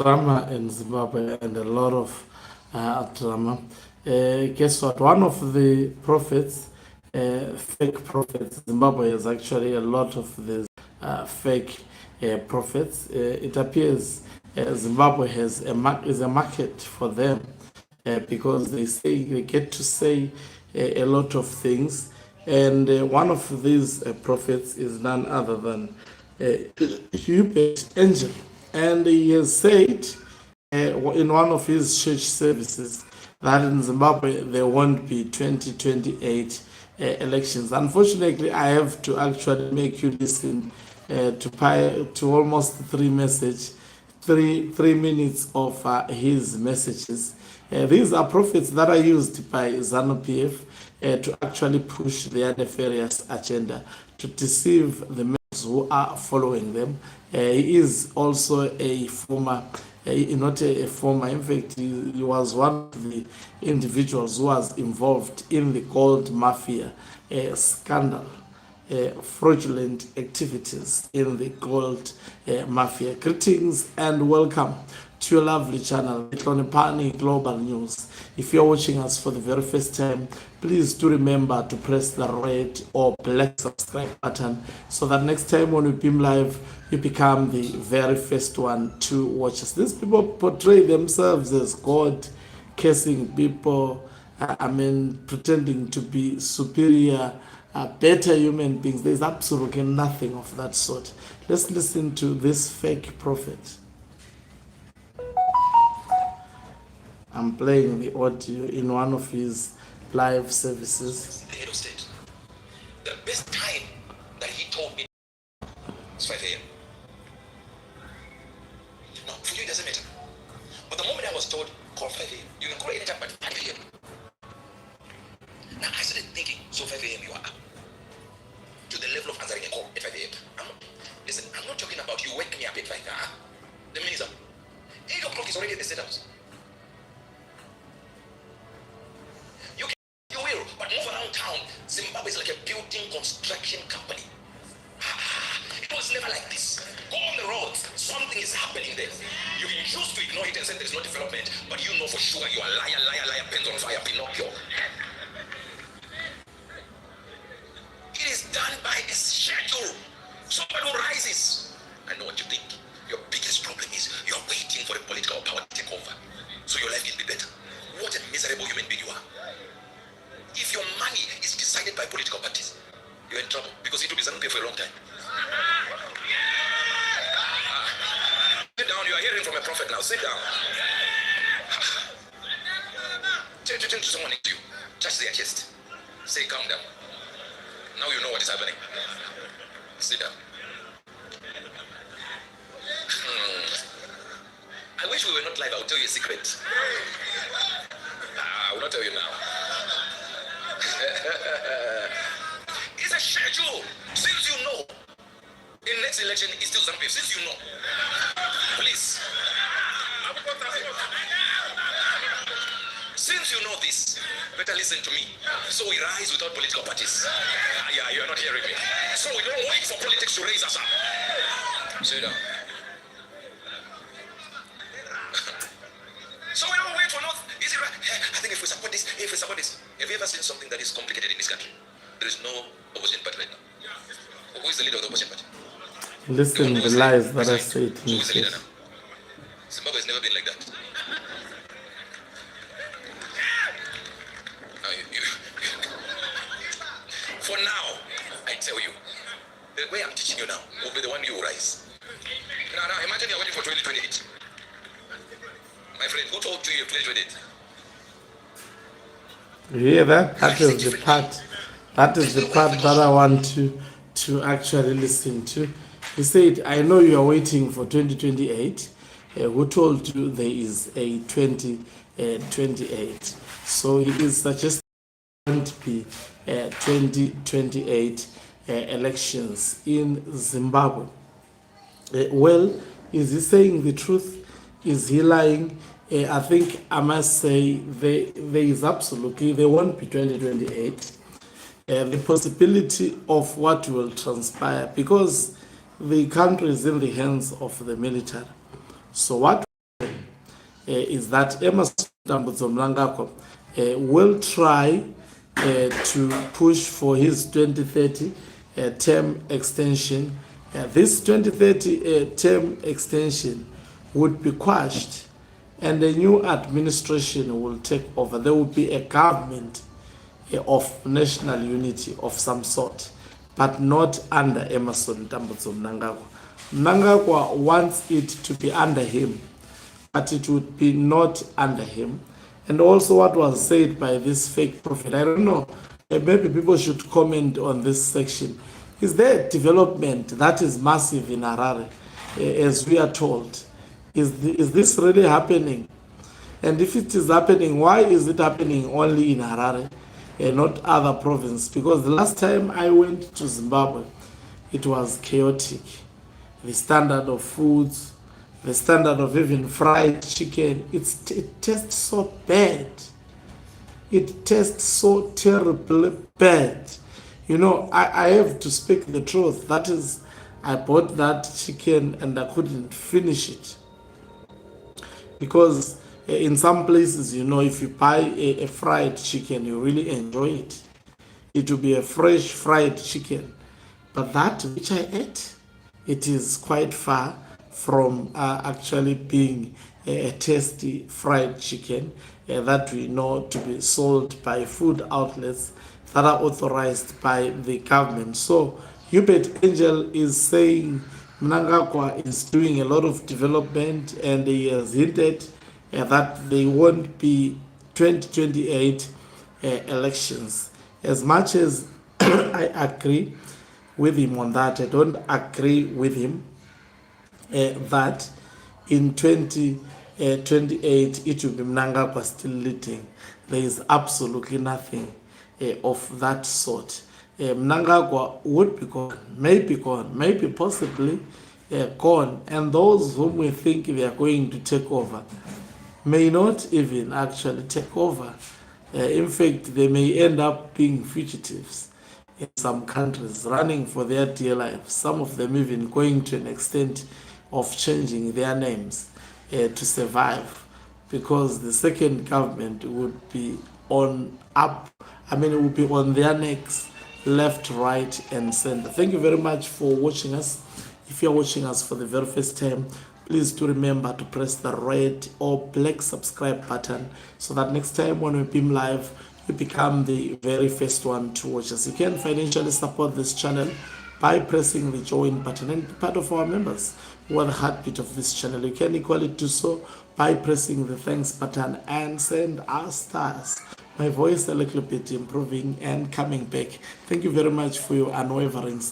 drama in Zimbabwe and a lot of drama. Guess what? One of the prophets, fake prophets, Zimbabwe has actually a lot of these fake prophets. It appears Zimbabwe has is a market for them because they get to say a lot of things. And one of these prophets is none other than Hubert Angel. And he has said in one of his church services that in Zimbabwe there won't be 2028 elections. Unfortunately, I have to actually make you listen to almost three minutes of his messages. These are prophets that are used by ZANU-PF to actually push their nefarious agenda, to deceive the members who are following them. He is also a former, not a former, in fact, he was one of the individuals who was involved in the gold mafia scandal. Fraudulent activities in the gold mafia. Greetings and welcome to your lovely channel, Pani Global News. If you're watching us for the very first time, please do remember to press the red or black subscribe button so that next time when we beam live, you become the very first one to watch us. These people portray themselves as God, cursing people, pretending to be superior, better human beings. There's absolutely nothing of that sort. Let's listen to this fake prophet. I'm playing the audio in one of his live services. The head of state. The best time that he told me is 5 a.m. No, for you it doesn't matter. But the moment I was told, call 5 a.m., you can call anytime but 5 a.m. Now I started thinking, so 5 a.m. you are up to the level of answering a call at 5 a.m. Listen, I'm not talking about you wake me up at 5 a.m. The minute is up. 8 o'clock is already at the state house. You will, but move around town. Zimbabwe is like a building construction company. It was never like this. Go on the roads, something is happening there. You can choose to ignore it and say there is no development, but you know for sure you are liar, pens on fire, Pinocchio. It is done by a schedule. Somebody who rises. I know what you think. Your biggest problem is you're waiting for the political power to take over, so your life can be better. What a miserable human being you are. If your money is decided by political parties, you're in trouble because it will be ZANU-PF for a long time. Sit down, you are hearing from a prophet now. Sit down. Turn to someone next to you. Touch their chest. Say, calm down. Now you know what is happening. Sit down. I wish we were not live. I'll tell you a secret. I will not tell you now. It's a schedule. Since you know, in next election it's still ZANU-PF. Since you know, please. Since you know this, better listen to me. So we rise without political parties. Yeah, you are not hearing me. So we don't wait for politics to raise us up. Sit down. So we don't wait for nothing. Is it right? I think if we support this, have you ever seen something that is complicated in this country? There is no opposition party right now. Who is the leader of the opposition party? Listen to the lies that I say to Who is the leader you. now? Zimbabwe has never been like that. For now, I tell you, the way I'm teaching you now will be the one you will rise. Now, imagine you're waiting for 2028. My friend, who told you you're 2028? You hear that? That is the part. That is the part that I want to actually listen to. He said, I know you are waiting for 2028. Who told you there is a 2028? So he is suggesting there won't be 2028 elections in Zimbabwe. Well, is he saying the truth? Is he lying? I think I must say there is absolutely, there won't be 2028. The possibility of what will transpire because the country is in the hands of the military. So what is that Emerson Mnangagwa will try to push for his 2030 term extension. This 2030 term extension would be quashed and a new administration will take over. There will be a government of national unity of some sort, but not under Emerson Mnangagwa. Mnangagwa wants it to be under him, but it would be not under him. And also what was said by this fake prophet, I don't know, maybe people should comment on this section. Is there a development that is massive in Harare, as we are told? Is this really happening? And if it is happening, why is it happening only in Harare and not other provinces? Because the last time I went to Zimbabwe, it was chaotic. The standard of foods, the standard of even fried chicken, it tastes so bad. It tastes so terribly bad. You know, I have to speak the truth. That is, I bought that chicken and I couldn't finish it. Because in some places, you know, if you buy a fried chicken, you really enjoy it. It will be a fresh fried chicken. But that which I ate, it is quite far from actually being a tasty fried chicken that we know to be sold by food outlets that are authorized by the government. So Hubert Angel is saying Mnangagwa is doing a lot of development, and he has hinted that they won't be 2028 elections. As much as I agree with him on that, I don't agree with him that in 2028 it will be Mnangagwa still leading. There is absolutely nothing of that sort. Mnangagwa would be gone, maybe possibly gone, and those whom we think they are going to take over may not even actually take over. In fact, they may end up being fugitives in some countries, running for their dear lives, some of them even going to an extent of changing their names to survive, because the second government would be on it would be on their necks, left, right, and center. Thank you very much for watching us. If you're watching us for the very first time, please do remember to press the red or black subscribe button so that next time when we beam live, you become the very first one to watch us. You can financially support this channel by pressing the join button and be part of our members who are the heartbeat of this channel. You can equally do so by pressing the thanks button and send us stars. My voice a little bit improving and coming back. Thank you very much for your unwavering support.